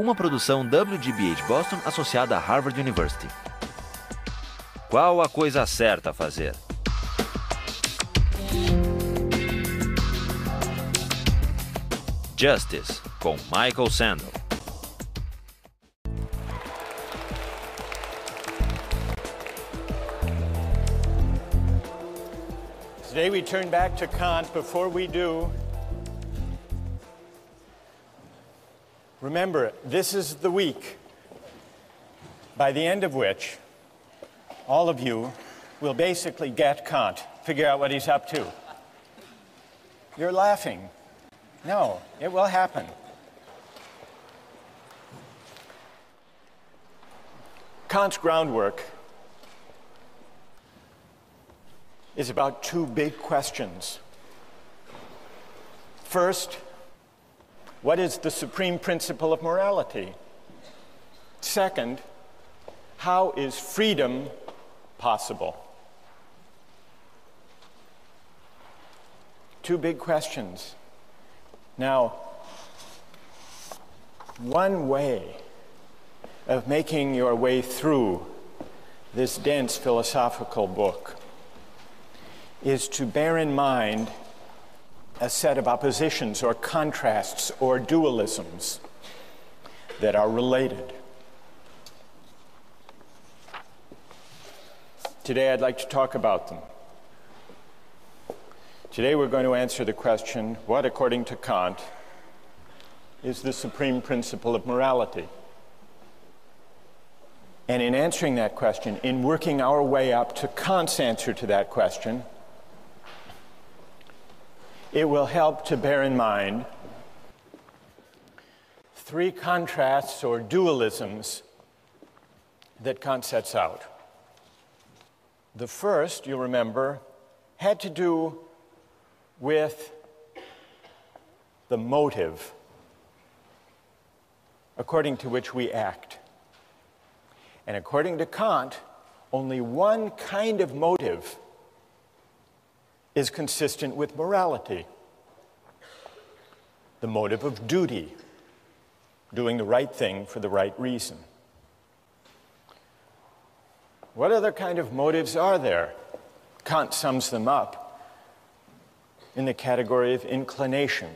Uma produção WGBH Boston associada a Harvard University. Qual a coisa certa a fazer? Justice, com Michael Sandel. Today we turn back to Kant. Before we do, remember, this is the week by the end of which all of you will basically get Kant, figure out what he's up to. You're laughing. No, it will happen. Kant's groundwork is about two big questions. First, what is the supreme principle of morality? Second, how is freedom possible? Two big questions. Now, one way of making your way through this dense philosophical book is to bear in mind a set of oppositions or contrasts or dualisms that are related. Today I'd like to talk about them. Today we're going to answer the question, what, according to Kant, is the supreme principle of morality? And in answering that question, in working our way up to Kant's answer to that question, it will help to bear in mind three contrasts or dualisms that Kant sets out. The first, you'll remember, had to do with the motive according to which we act. And according to Kant, only one kind of motive is consistent with morality. The motive of duty, doing the right thing for the right reason. What other kind of motives are there? Kant sums them up in the category of inclination.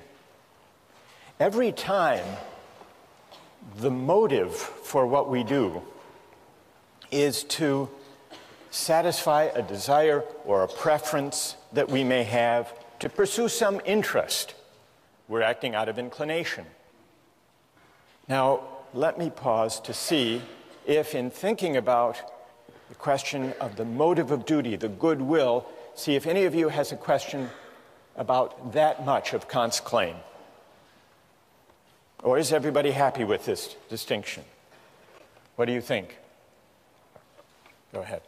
Every time the motive for what we do is to satisfy a desire or a preference that we may have to pursue some interest, we're acting out of inclination. Now, let me pause to see if, in thinking about the question of the motive of duty, the goodwill, see if any of you has a question about that much of Kant's claim. Or is everybody happy with this distinction? What do you think? Go ahead.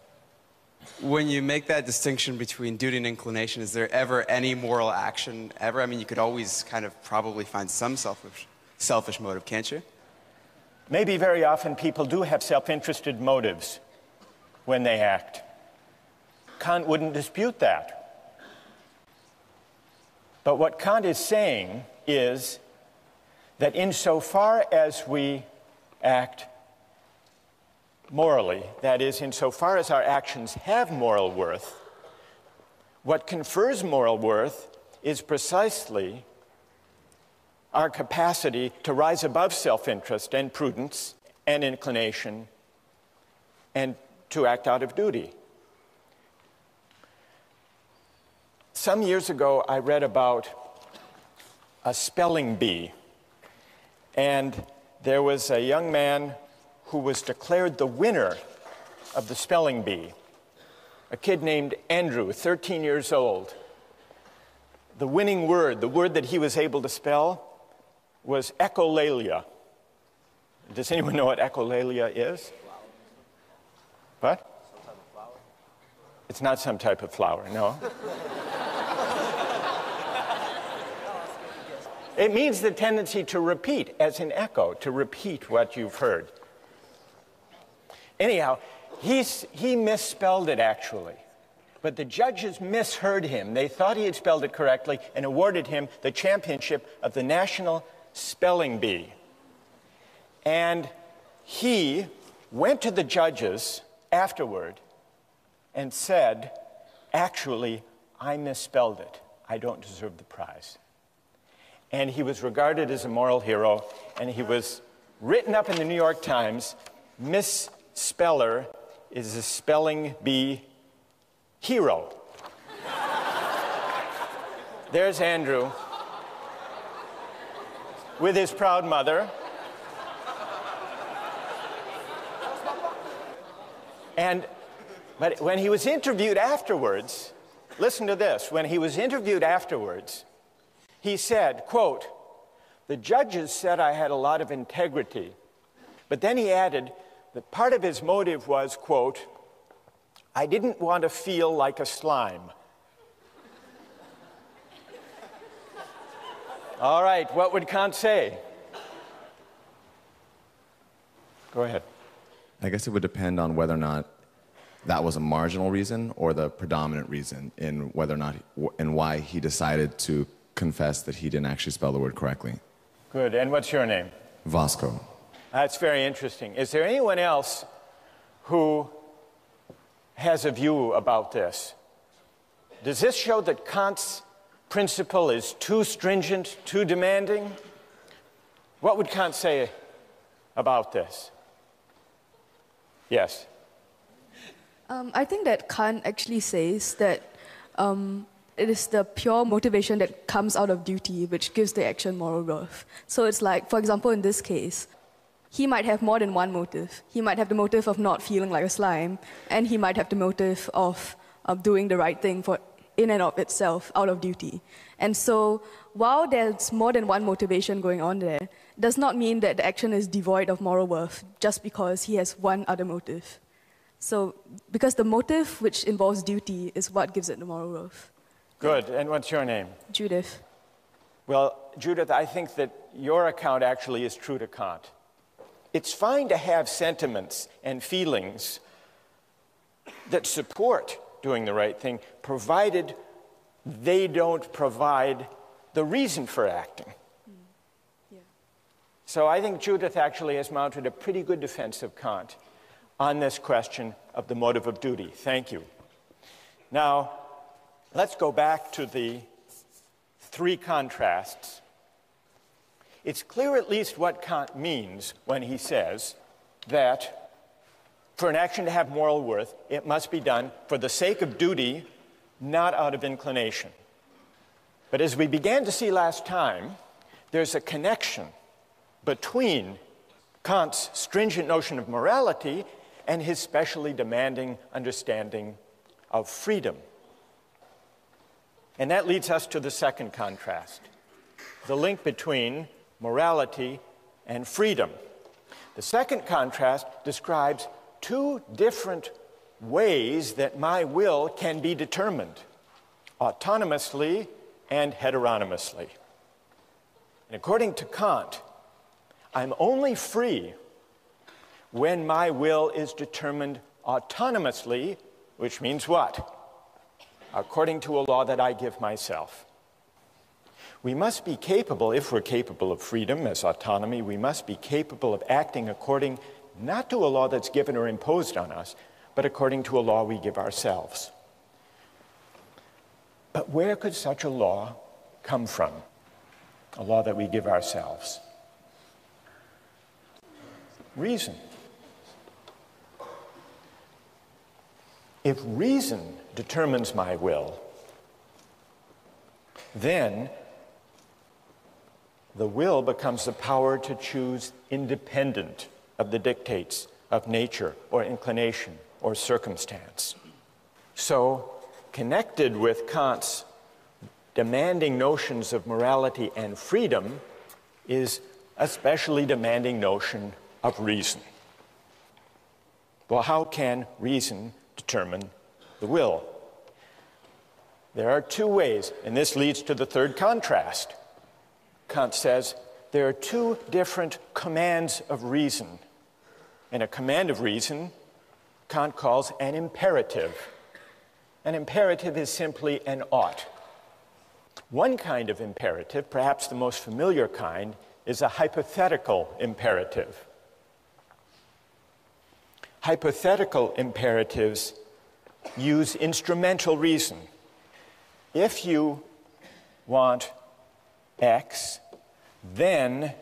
When you make that distinction between duty and inclination, is there ever any moral action ever? I mean, you could always kind of probably find some selfish motive, can't you? Maybe very often people do have self-interested motives when they act. Kant wouldn't dispute that. But what Kant is saying is that insofar as we act morally, that is, insofar as our actions have moral worth, what confers moral worth is precisely our capacity to rise above self-interest and prudence and inclination and to act out of duty. Some years ago, I read about a spelling bee, and there was a young man who was declared the winner of the spelling bee, a kid named Andrew, 13 years old. The winning word, the word that he was able to spell, was echolalia. Does anyone know what echolalia is? What? Some type of flower? It's not some type of flower, no. It means the tendency to repeat, as in echo, to repeat what you've heard. Anyhow, he misspelled it, actually. But the judges misheard him. They thought he had spelled it correctly and awarded him the championship of the National Spelling Bee. And he went to the judges afterward and said, actually, I misspelled it. I don't deserve the prize. And he was regarded as a moral hero, and he was written up in the New York Times, misspeller is a spelling bee hero. There's Andrew with his proud mother. But when he was interviewed afterwards, listen to this, when he was interviewed afterwards, he said, quote, "The judges said I had a lot of integrity," but then he added that part of his motive was, quote, "I didn't want to feel like a slime." All right, what would Kant say? Go ahead. I guess it would depend on whether or not that was a marginal reason or the predominant reason in whether or not and why he decided to confess that he didn't actually spell the word correctly. Good. And what's your name? Vasco. That's very interesting. Is there anyone else who has a view about this? Does this show that Kant's principle is too stringent, too demanding? What would Kant say about this? Yes. I think that Kant actually says that it is the pure motivation that comes out of duty which gives the action moral worth. So it's like, for example, in this case, he might have more than one motive. He might have the motive of not feeling like a slime, and he might have the motive of doing the right thing for in and of itself, out of duty. And so, while there's more than one motivation going on there, does not mean that the action is devoid of moral worth just because he has one other motive. So, because the motive which involves duty is what gives it the moral worth. Good. And what's your name? Judith. Well, Judith, I think that your account actually is true to Kant. It's fine to have sentiments and feelings that support doing the right thing, provided they don't provide the reason for acting. Yeah. So I think Judith actually has mounted a pretty good defense of Kant on this question of the motive of duty. Thank you. Now, let's go back to the three contrasts. It's clear at least what Kant means when he says that for an action to have moral worth, it must be done for the sake of duty, not out of inclination. But as we began to see last time, there's a connection between Kant's stringent notion of morality and his specially demanding understanding of freedom. And that leads us to the second contrast, the link between morality and freedom. The second contrast describes two different ways that my will can be determined, autonomously and heteronomously. And according to Kant, I'm only free when my will is determined autonomously, which means what? According to a law that I give myself. We must be capable, if we're capable of freedom as autonomy, we must be capable of acting according not to a law that's given or imposed on us, but according to a law we give ourselves. But where could such a law come from? A law that we give ourselves? Reason. If reason determines my will, then the will becomes the power to choose independent of the dictates of nature or inclination or circumstance. So, connected with Kant's demanding notions of morality and freedom is a specially demanding notion of reason. Well, how can reason determine the will? There are two ways, and this leads to the third contrast. Kant says there are two different commands of reason. And a command of reason, Kant calls an imperative. An imperative is simply an ought. One kind of imperative, perhaps the most familiar kind, is a hypothetical imperative. hypothetical imperatives use instrumental reason. If you want X, then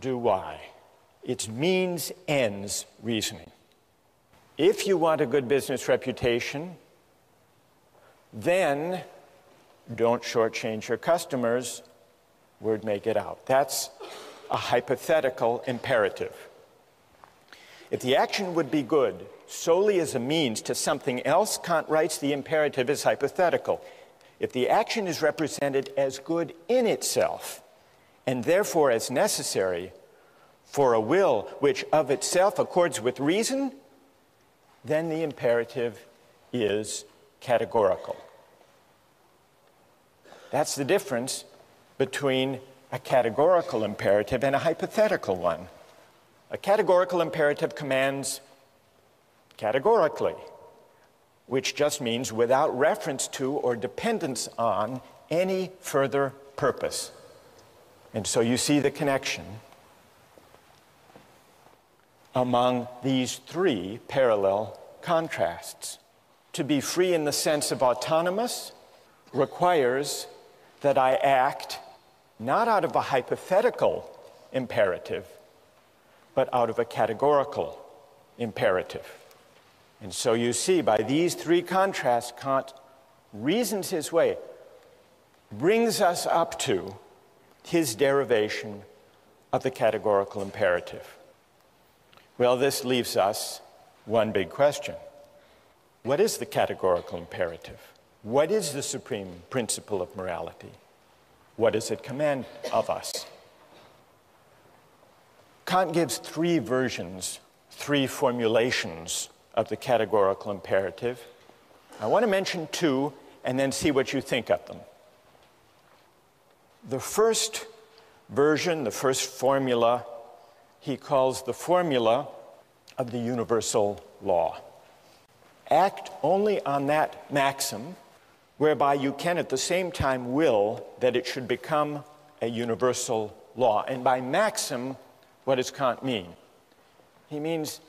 do Y. It's means-ends reasoning. If you want a good business reputation, then don't shortchange your customers. Word may get out. That's a hypothetical imperative. If the action would be good solely as a means to something else, Kant writes the imperative is hypothetical. If the action is represented as good in itself, and therefore as necessary for a will which of itself accords with reason, then the imperative is categorical. That's the difference between a categorical imperative and a hypothetical one. A categorical imperative commands categorically, which just means without reference to or dependence on any further purpose. And so you see the connection among these three parallel contrasts. To be free in the sense of autonomous requires that I act not out of a hypothetical imperative, but out of a categorical imperative. And so you see, by these three contrasts, Kant reasons his way, brings us up to his derivation of the categorical imperative. Well, this leaves us one big question. What is the categorical imperative? What is the supreme principle of morality? What does it command of us? Kant gives three versions, three formulations of the categorical imperative. I want to mention two and then see what you think of them. The first version, the first formula, he calls the formula of the universal law. Act only on that maxim whereby you can at the same time will that it should become a universal law. And by maxim, what does Kant mean? He means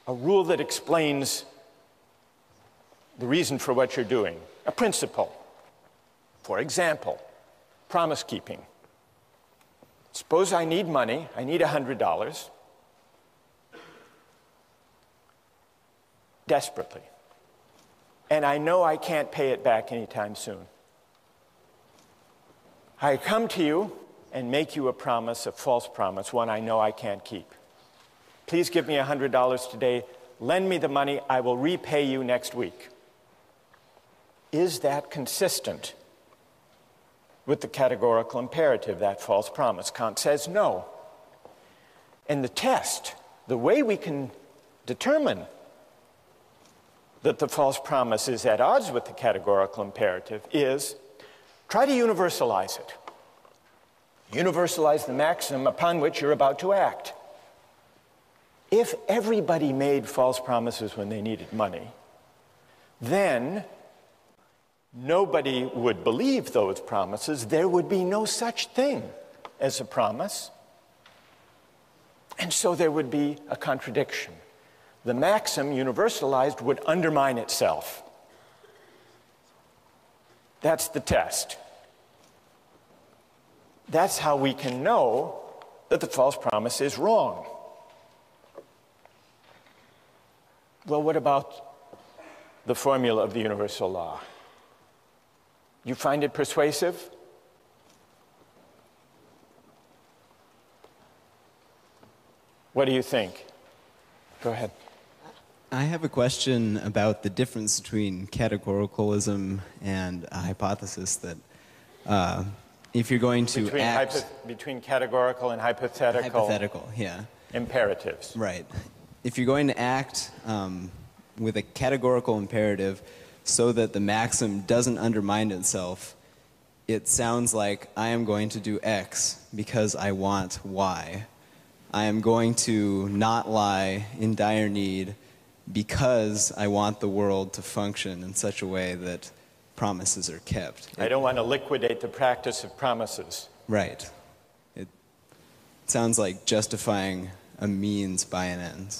a rule that explains the reason for what you're doing, a principle. For example, promise keeping. Suppose I need money, I need $100, desperately. And I know I can't pay it back anytime soon. I come to you and make you a promise, a false promise, one I know I can't keep. Please give me $100 today, lend me the money, I will repay you next week. Is that consistent with the categorical imperative, that false promise? Kant says no. And the test, the way we can determine that the false promise is at odds with the categorical imperative is try to universalize it. Universalize the maxim upon which you're about to act. If everybody made false promises when they needed money, then nobody would believe those promises. There would be no such thing as a promise. And so there would be a contradiction. The maxim, universalized, would undermine itself. That's the test. That's how we can know that the false promise is wrong. Well, what about the formula of the universal law? You find it persuasive? What do you think? Go ahead. I have a question about the difference between categoricalism and a hypothesis that if you're going to between categorical and hypothetical yeah. imperatives. Right. If you're going to act with a categorical imperative so that the maxim doesn't undermine itself, it sounds like I am going to do X because I want Y. I am going to not lie in dire need because I want the world to function in such a way that promises are kept. I don't want to liquidate the practice of promises. Right. It sounds like justifying a means by an end.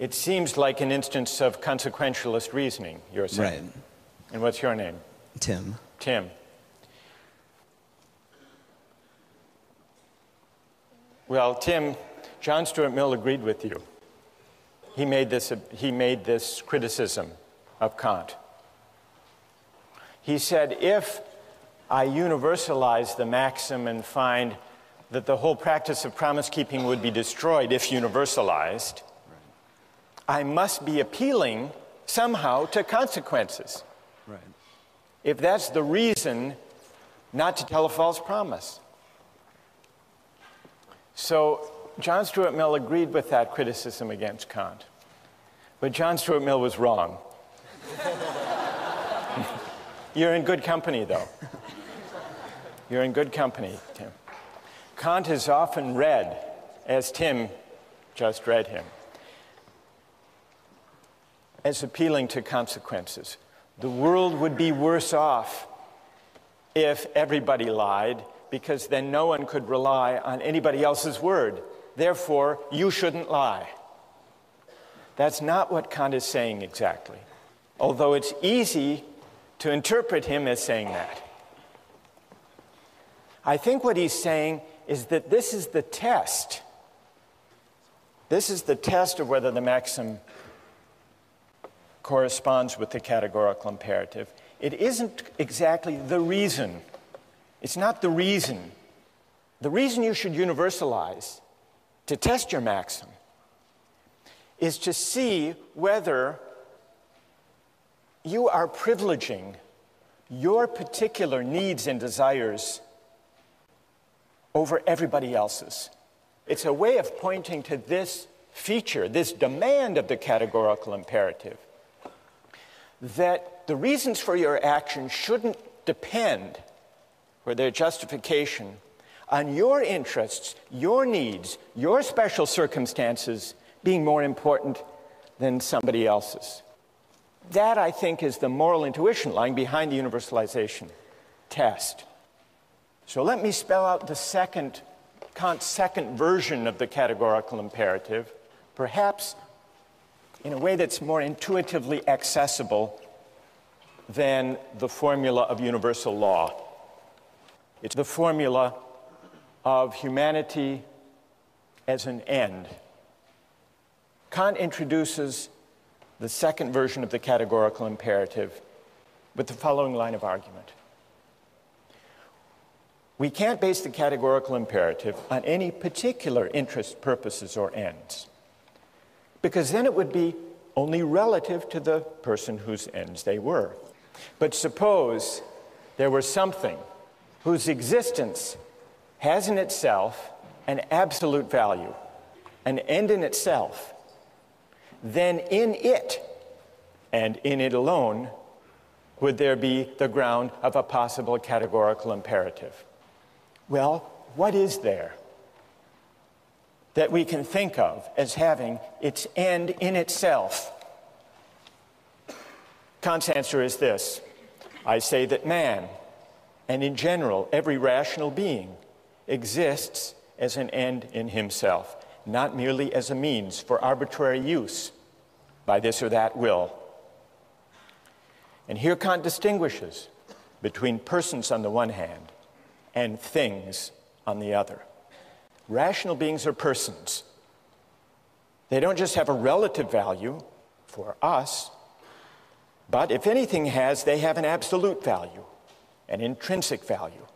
It seems like an instance of consequentialist reasoning, you're saying. Right. And what's your name? Tim. Tim. Well, Tim, John Stuart Mill agreed with you. He made this criticism of Kant. He said, if I universalize the maxim and find that the whole practice of promise-keeping would be destroyed if universalized, I must be appealing somehow to consequences. Right. If that's the reason not to tell a false promise. So John Stuart Mill agreed with that criticism against Kant. But John Stuart Mill was wrong. You're in good company, though. You're in good company, Tim. Kant is often read, as Tim just read him, as appealing to consequences. The world would be worse off if everybody lied, because then no one could rely on anybody else's word. Therefore, you shouldn't lie. That's not what Kant is saying exactly, although it's easy to interpret him as saying that. I think what he's saying is that this is the test. This is the test of whether the maxim corresponds with the categorical imperative. It isn't exactly the reason. It's not the reason. The reason you should universalize to test your maxim is to see whether you are privileging your particular needs and desires over everybody else's. It's a way of pointing to this feature, this demand of the categorical imperative, that the reasons for your action shouldn't depend, for their justification, on your interests, your needs, your special circumstances being more important than somebody else's. That, I think, is the moral intuition lying behind the universalization test. So let me spell out Kant's second version of the categorical imperative, perhaps in a way that's more intuitively accessible than the formula of universal law. It's the formula of humanity as an end. Kant introduces the second version of the categorical imperative with the following line of argument. We can't base the categorical imperative on any particular interests, purposes, or ends, because then it would be only relative to the person whose ends they were. But suppose there were something whose existence has in itself an absolute value, an end in itself, then in it, and in it alone, would there be the ground of a possible categorical imperative. Well, what is there that we can think of as having its end in itself? Kant's answer is this. I say that man, and in general every rational being, exists as an end in himself, not merely as a means for arbitrary use by this or that will. And here Kant distinguishes between persons on the one hand and things on the other. Rational beings are persons. They don't just have a relative value for us, but if anything they have an absolute value, an intrinsic value.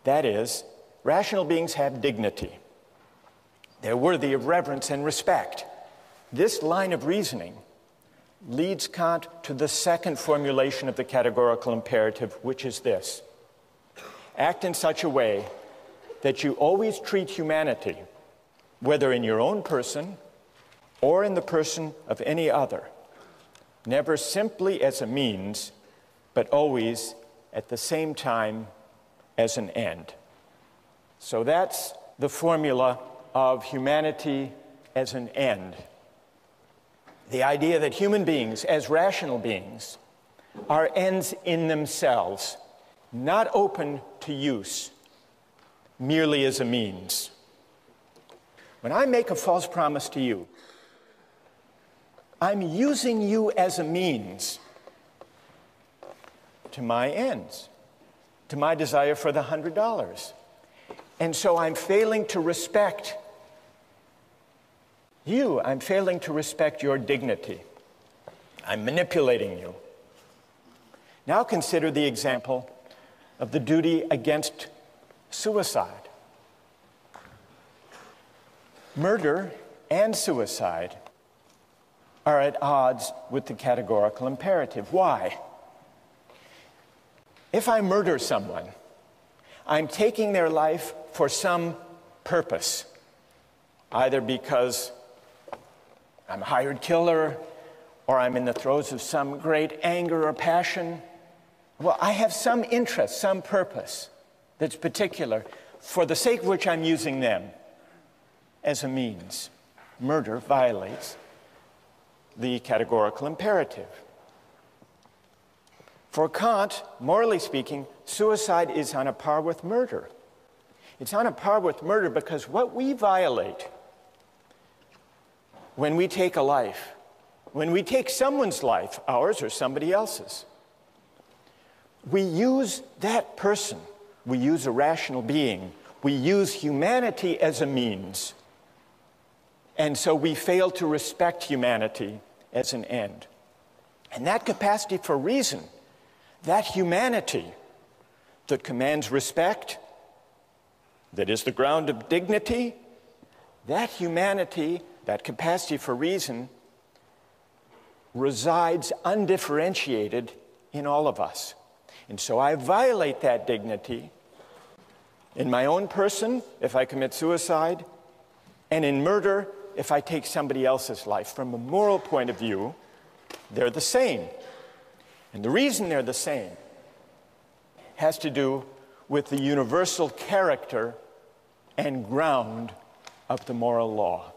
That is, rational beings have dignity. They're worthy of reverence and respect. This line of reasoning leads Kant to the second formulation of the categorical imperative, which is this. Act in such a way that you always treat humanity, whether in your own person or in the person of any other, never simply as a means, but always at the same time as an end. So that's the formula of humanity as an end. The idea that human beings, as rational beings, are ends in themselves, not open to use, merely as a means. When I make a false promise to you, I'm using you as a means to my ends, to my desire for the $100. And so I'm failing to respect you. I'm failing to respect your dignity. I'm manipulating you. Now consider the example of the duty against suicide. Murder and suicide are at odds with the categorical imperative. Why? If I murder someone, I'm taking their life for some purpose, either because I'm a hired killer or I'm in the throes of some great anger or passion. Well, I have some interest, some purpose that's particular for the sake of which I'm using them as a means. Murder violates the categorical imperative. For Kant, morally speaking, suicide is on a par with murder. It's on a par with murder because what we violate when we take a life, when we take someone's life, ours or somebody else's, we use that person, we use a rational being, we use humanity as a means. And so we fail to respect humanity as an end. And that capacity for reason, that humanity that commands respect, that is the ground of dignity, that humanity, that capacity for reason, resides undifferentiated in all of us. And so I violate that dignity in my own person if I commit suicide, and in murder if I take somebody else's life. From a moral point of view, they're the same. And the reason they're the same has to do with the universal character and ground of the moral law.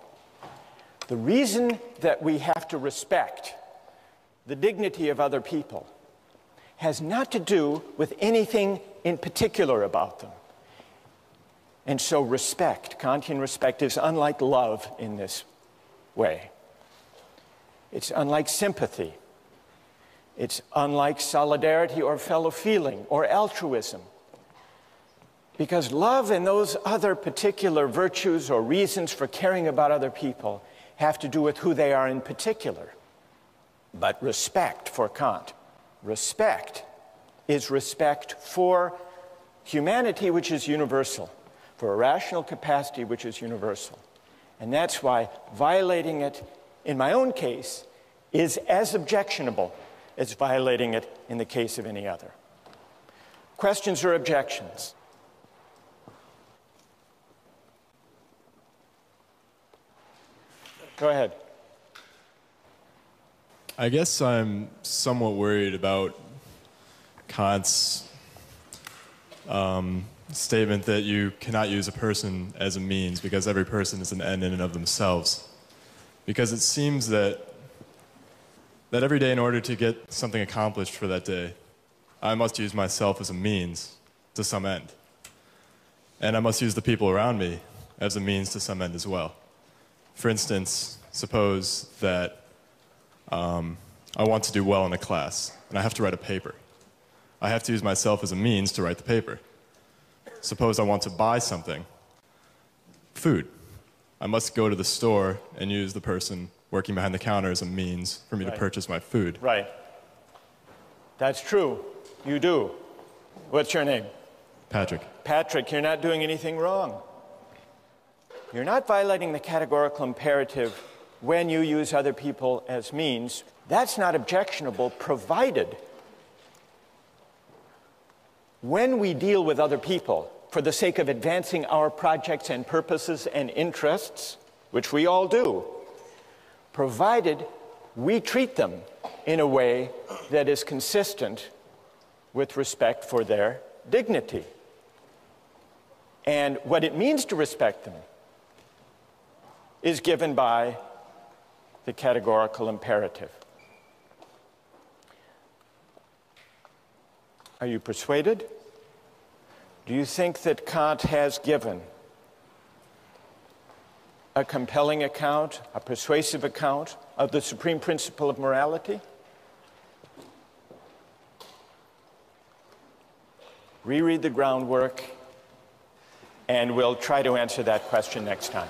The reason that we have to respect the dignity of other people has not to do with anything in particular about them. And so respect, Kantian respect, is unlike love in this way. It's unlike sympathy. It's unlike solidarity or fellow feeling or altruism. Because love and those other particular virtues or reasons for caring about other people have to do with who they are in particular. But respect for Kant, respect is respect for humanity, which is universal, for a rational capacity which is universal. And that's why violating it, in my own case, is as objectionable as violating it in the case of any other. Questions or objections? Go ahead. I guess I'm somewhat worried about Kant's statement that you cannot use a person as a means because every person is an end in and of themselves. Because it seems that every day, in order to get something accomplished for that day, I must use myself as a means to some end. And I must use the people around me as a means to some end as well. For instance, suppose that I want to do well in a class, and I have to write a paper. I have to use myself as a means to write the paper. Suppose I want to buy something, food. I must go to the store and use the person working behind the counter as a means for me to purchase my food. Right. That's true. You do. What's your name? Patrick. Patrick, you're not doing anything wrong. You're not violating the categorical imperative when you use other people as means. That's not objectionable, provided when we deal with other people for the sake of advancing our projects and purposes and interests, which we all do, provided we treat them in a way that is consistent with respect for their dignity. And what it means to respect them is given by the categorical imperative. Are you persuaded? Do you think that Kant has given a compelling account, a persuasive account of the supreme principle of morality? Reread the groundwork, and we'll try to answer that question next time.